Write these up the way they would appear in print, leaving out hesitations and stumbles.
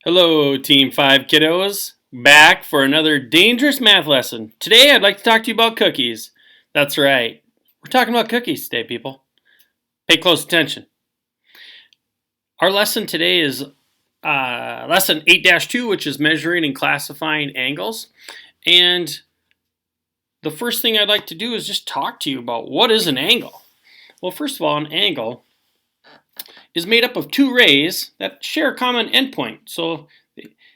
Hello, Team 5 kiddos. Back for another dangerous math lesson. Today, I'd like to talk to you about cookies. That's right. We're talking about cookies today, people. Pay close attention. Our lesson today is lesson 8-2, which is measuring and classifying angles. And the first thing I'd like to do is just talk to you about what is an angle. Well, first of all, an angle is made up of two rays that share a common endpoint. So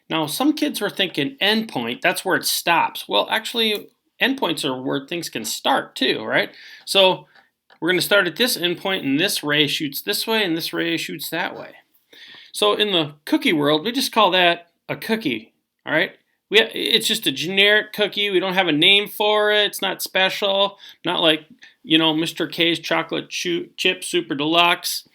now some kids are thinking endpoint, that's where it stops. Well, actually, endpoints are where things can start too, right? So we're going to start at this endpoint, and this ray shoots this way, and this ray shoots that way. So in the cookie world, we just call that a cookie, all right? It's just a generic cookie. We don't have a name for it. It's not special. Not like, Mr. K's chocolate chip super deluxe,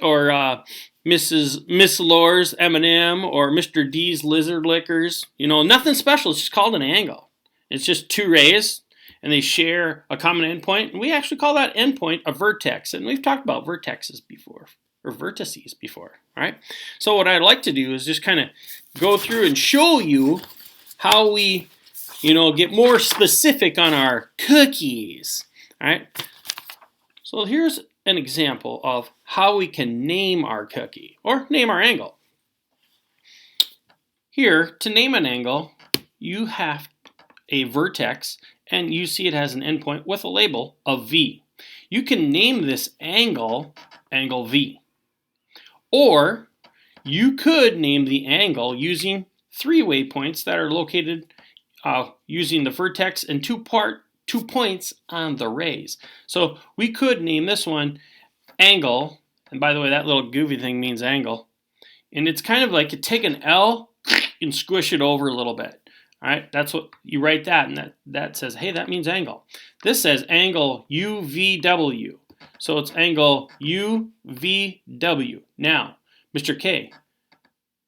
or Miss Lore's M&M, or Mr. D's Lizard Lickers. Nothing special. It's just called an angle. It's just two rays, and they share a common endpoint. And we actually call that endpoint a vertex. And we've talked about vertices before, or vertices before, right? So what I'd like to do is just kind of go through and show you how we, get more specific on our cookies, all right? So here's an example of how we can name our cookie, or name our angle. Here, to name an angle, you have a vertex, and you see it has an endpoint with a label of V. You can name this angle, angle V. Or you could name the angle using three waypoints that are located using the vertex and two points on the rays. So we could name this one angle, and by the way, that little goofy thing means angle. And it's kind of like you take an L and squish it over a little bit. All right, that's what you write that, and that says, hey, that means angle. This says angle UVW. So it's angle UVW. Now, Mr. K,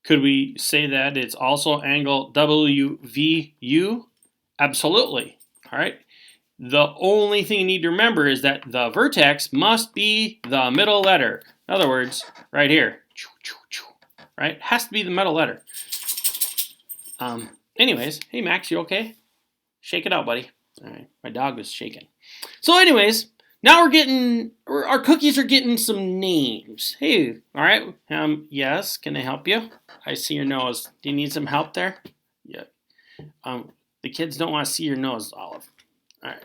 could we say that it's also angle WVU? Absolutely. All right. The only thing you need to remember is that the vertex must be the middle letter. In other words, right here, right? It has to be the middle letter. Anyways, hey Max, you okay? Shake it out, buddy. All right, my dog was shaking. So anyways, now our cookies are getting some names. Hey, all right, yes, can I help you? I see your nose. Do you need some help there? Yeah. The kids don't want to see your nose, Olive. All right.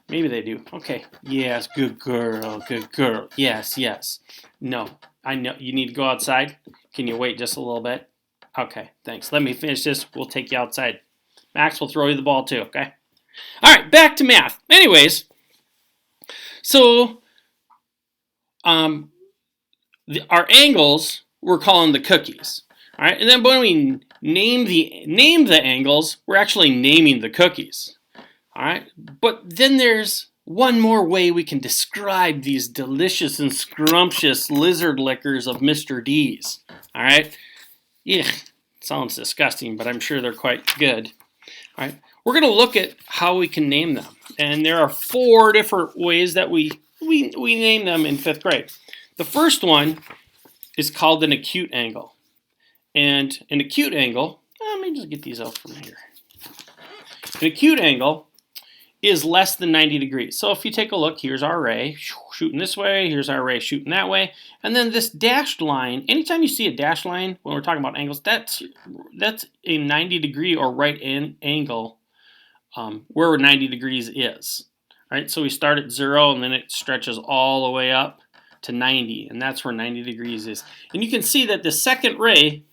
Maybe they do. Okay. Yes, good girl, good girl. Yes, yes. No, I know you need to go outside. Can you wait just a little bit? Okay, thanks. Let me finish this. We'll take you outside. Max will throw you the ball too, okay? All right, back to math. Anyways, so our angles, we're calling the cookies. All right, and then when we name the angles, we're actually naming the cookies. All right, but then there's one more way we can describe these delicious and scrumptious lizard lickers of Mr. D's. All right, yeah, sounds disgusting, but I'm sure they're quite good. All right, we're going to look at how we can name them, and there are 4 different ways that we name them in 5th grade. The first one is called an acute angle, and an acute angle, let me just get these out from here. An acute angle is less than 90 degrees. So if you take a look, here's our ray shooting this way, here's our ray shooting that way, and then this dashed line, anytime you see a dashed line when we're talking about angles, that's a 90 degree or right angle where 90 degrees is. Right? So we start at 0 and then it stretches all the way up to 90, and that's where 90 degrees is. And you can see that the second ray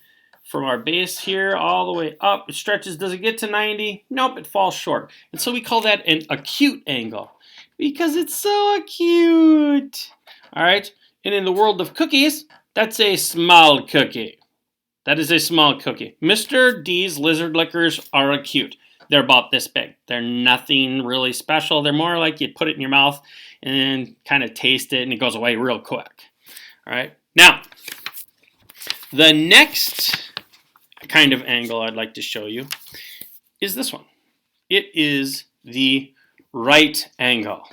from our base here all the way up, it stretches. Does it get to 90? Nope, it falls short. And so we call that an acute angle because it's so acute. All right, and in the world of cookies, that's a small cookie. That is a small cookie. Mr. D's Lizard Lickers are acute. They're about this big. They're nothing really special. They're more like you put it in your mouth and kind of taste it and it goes away real quick. All right, now the next kind of angle I'd like to show you is this one. It is the right angle. All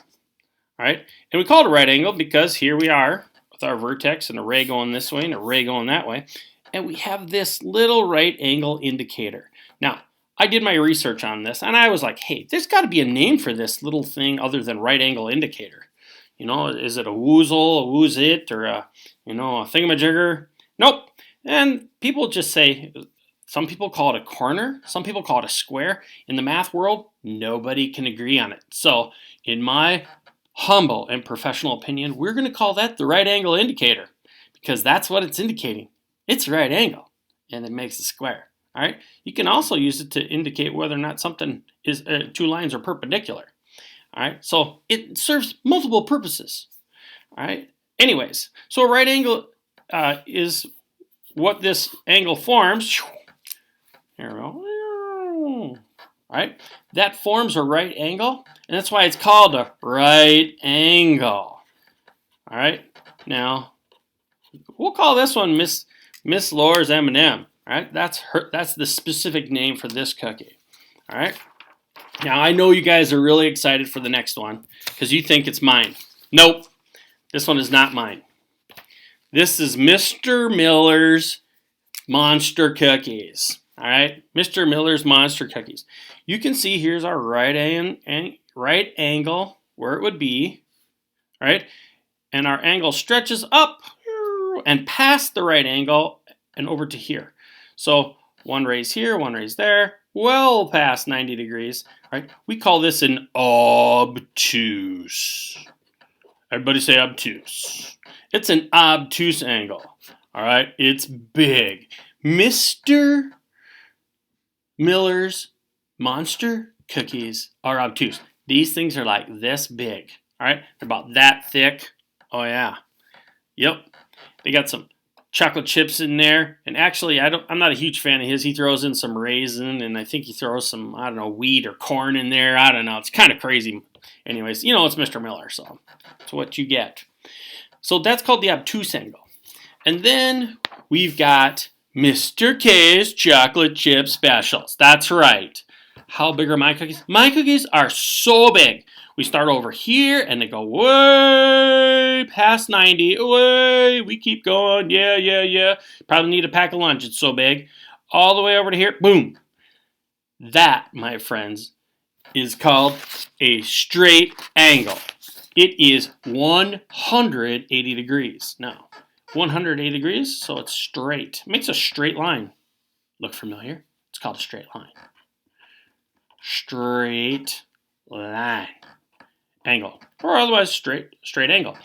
right, and we call it a right angle because here we are with our vertex and a ray going this way and a ray going that way. and we have this little right angle indicator. Now, I did my research on this, and I was like, hey, there's got to be a name for this little thing other than right angle indicator. You know, is it a woozle, a wooz-it, or a thingamajigger? Nope. And people just say, some people call it a corner, some people call it a square. In the math world, nobody can agree on it. So, in my humble and professional opinion, we're going to call that the right angle indicator because that's what it's indicating. It's a right angle, and it makes a square. All right. You can also use it to indicate whether or not something is two lines are perpendicular. All right. So it serves multiple purposes. All right. Anyways, so a right angle is what this angle forms. Here we go. All right. That forms a right angle, and that's why it's called a right angle. All right. Now, we'll call this one Miss Laura's M&M. All right. That's the specific name for this cookie. All right. Now, I know you guys are really excited for the next one because you think it's mine. Nope. This one is not mine. This is Mr. Miller's Monster Cookies. All right, Mr. Miller's Monster Cookies. You can see here's our right angle where it would be, right? And our angle stretches up and past the right angle and over to here. So one raise here, one raise there, well past 90 degrees. Right? We call this an obtuse. Everybody say obtuse. It's an obtuse angle. All right, it's big. Mr. Miller's Monster Cookies are obtuse. These things are like this big. All right, they're about that thick. Oh yeah, yep. They got some chocolate chips in there, and actually, I'm not a huge fan of his. He throws in some raisin, and I think he throws some wheat or corn in there. I don't know. It's kind of crazy. Anyways, it's Mr. Miller, so that's what you get. So that's called the obtuse angle. And then we've got Mr. K's chocolate chip specials. That's right. How big are my cookies? My cookies are so big. We start over here and they go way past 90. Way. We keep going. Yeah. Probably need a pack of lunch. It's so big. All the way over to here. Boom. That, my friends, is called a straight angle. It is 180 degrees. Now, 180 degrees, so it's straight. It makes a straight line. Look familiar? It's called a straight line. Straight line. Angle. Or otherwise straight angle.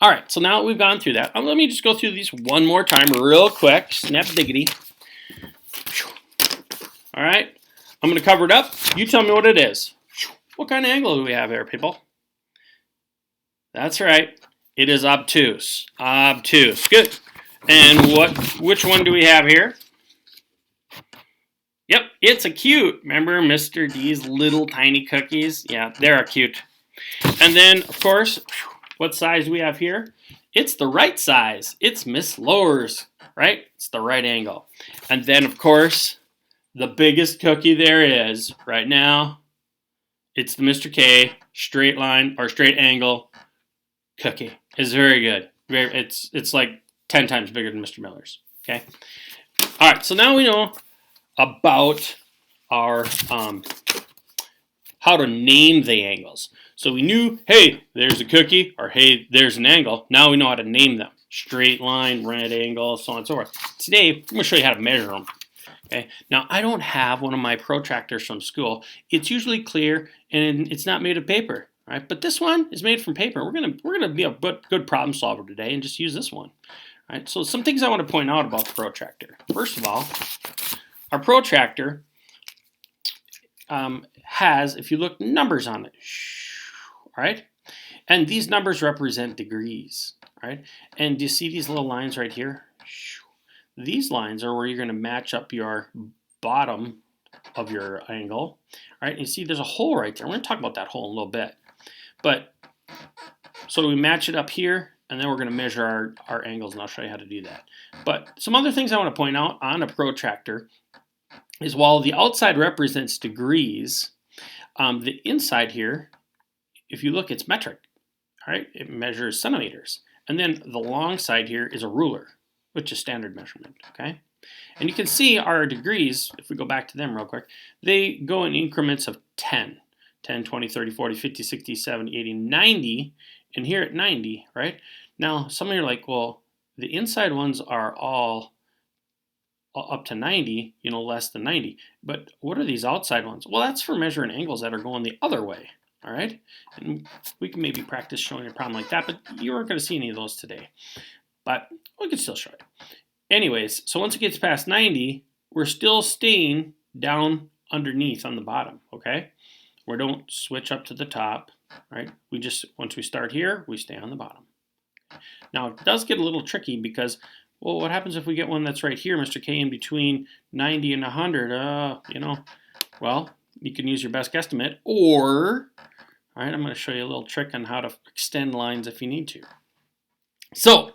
All right, so now that we've gone through that, let me just go through these one more time real quick. Snap diggity. All right, I'm going to cover it up. You tell me what it is. What kind of angle do we have here, people? That's right. It is obtuse. Obtuse. Good. And which one do we have here? Yep, it's a cute. Remember Mr. D's little tiny cookies? Yeah, they're cute. And then, of course, what size do we have here? It's the right size. It's Miss Laura's, right? It's the right angle. And then, of course, the biggest cookie there is right now, it's the Mr. K straight line or straight angle cookie. It's very good. It's like 10 times bigger than Mr. Miller's. Okay. All right. So now we know about our how to name the angles. So we knew, hey, there's a cookie, or hey, there's an angle. Now we know how to name them. Straight line, right angle, so on and so forth. Today, I'm going to show you how to measure them. Okay. Now, I don't have one of my protractors from school. It's usually clear, and it's not made of paper. Right? But this one is made from paper. We're gonna be a good problem solver today and just use this one. Right? So some things I want to point out about the protractor. First of all, our protractor has, if you look, numbers on it. All right? And these numbers represent degrees. All right? And do you see these little lines right here? These lines are where you're going to match up your bottom of your angle. All right? You see there's a hole right there. We're going to talk about that hole in a little bit. But, so we match it up here, and then we're going to measure our angles, and I'll show you how to do that. But some other things I want to point out on a protractor is while the outside represents degrees, the inside here, if you look, it's metric. All right, it measures centimeters. And then the long side here is a ruler. which is standard measurement, okay? And you can see our degrees, if we go back to them real quick, they go in increments of 10. 10, 20, 30, 40, 50, 60, 70, 80, 90, and here at 90, right? Now, some of you are like, well, the inside ones are all up to 90, less than 90. But what are these outside ones? Well, that's for measuring angles that are going the other way, all right? And we can maybe practice showing a problem like that, but you aren't going to see any of those today. But we can still show it. Anyways, so once it gets past 90, we're still staying down underneath on the bottom, okay? We don't switch up to the top, right? Once we start here, we stay on the bottom. Now, it does get a little tricky because, well, what happens if we get one that's right here, Mr. K, in between 90 and 100? Well, you can use your best guesstimate, or, all right, I'm going to show you a little trick on how to extend lines if you need to. So,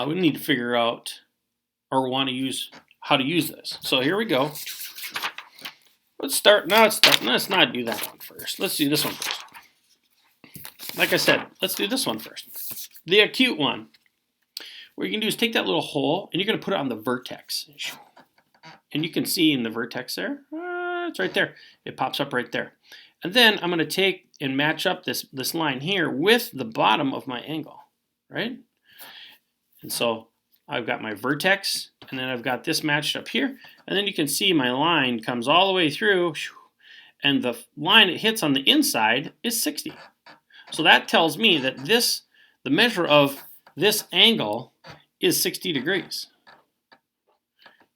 we need to figure out, or want to use, how to use this. So here we go. Let's not do that one first. Let's do this one first. Like I said, let's do this one first. The acute one. What you can do is take that little hole, and you're going to put it on the vertex. And you can see in the vertex there, it's right there. It pops up right there. And then I'm going to take and match up this line here with the bottom of my angle, right? And so I've got my vertex, and then I've got this matched up here, and then you can see my line comes all the way through, and the line it hits on the inside is 60. So that tells me that the measure of this angle is 60 degrees.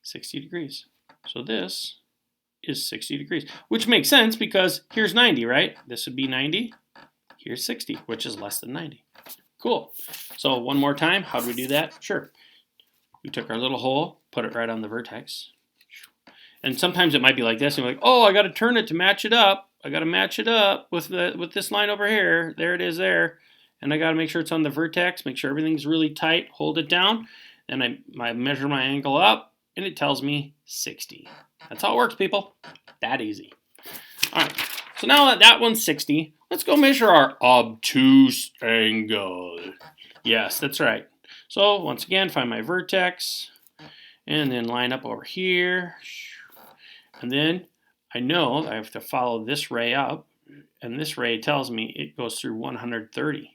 60 degrees. So this is 60 degrees, which makes sense because here's 90, right? This would be 90. Here's 60, which is less than 90. Cool. So one more time, how do we do that? Sure. We took our little hole, put it right on the vertex. And sometimes it might be like this, and you're like, oh, I got to turn it to match it up. I got to match it up with this line over here. There it is there. And I got to make sure it's on the vertex, make sure everything's really tight, hold it down. And I measure my angle up, and it tells me 60. That's how it works, people. That easy. All right. So now that one's 60, let's go measure our obtuse angle. Yes, that's right. So once again, find my vertex, and then line up over here. And then I know I have to follow this ray up, and this ray tells me it goes through 130.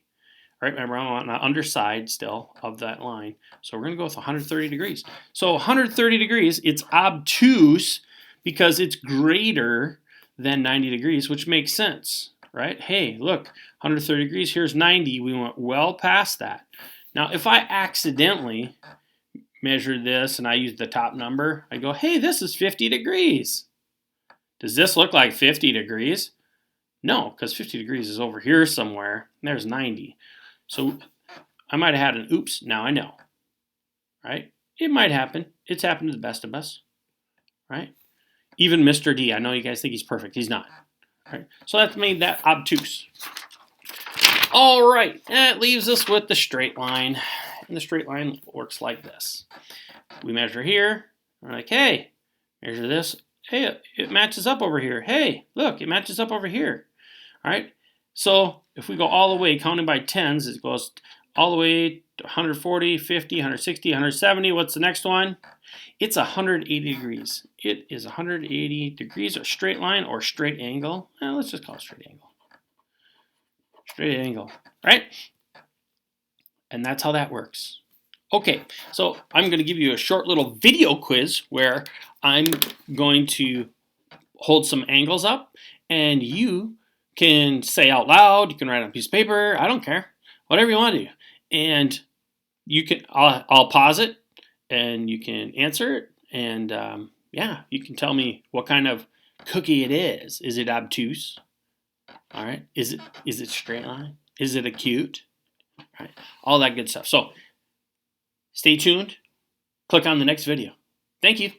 Right, remember I'm on the underside still of that line. So we're going to go with 130 degrees. So 130 degrees, it's obtuse because it's greater than 90 degrees, which makes sense, right? Hey, look, 130 degrees, here's 90. We went well past that. Now, if I accidentally measure this and I use the top number, I go, hey, this is 50 degrees. Does this look like 50 degrees? No, because 50 degrees is over here somewhere. And there's 90. So I might have had an oops, now I know, right? It might happen. It's happened to the best of us, right? Even Mr. D, I know you guys think he's perfect. He's not, right? So that's made that obtuse. All right, that leaves us with the straight line. And the straight line works like this. We measure here. We're like, hey, measure this. Hey, it matches up over here. Hey, look, it matches up over here. All right. So if we go all the way, counting by tens, it goes all the way to 140, 50, 160, 170. What's the next one? It's 180 degrees. It is 180 degrees, or straight line, or straight angle. Well, let's just call it straight angle. Straight angle, right? And that's how that works. Okay, so I'm going to give you a short little video quiz where I'm going to hold some angles up, and you can say out loud, you can write on a piece of paper, I don't care, whatever you want to do. And you can, I'll pause it, and you can answer it, and yeah, you can tell me what kind of cookie it is. Is it obtuse? All right, is it straight line? Is it acute? All right, all that good stuff. So stay tuned, click on the next video. Thank you.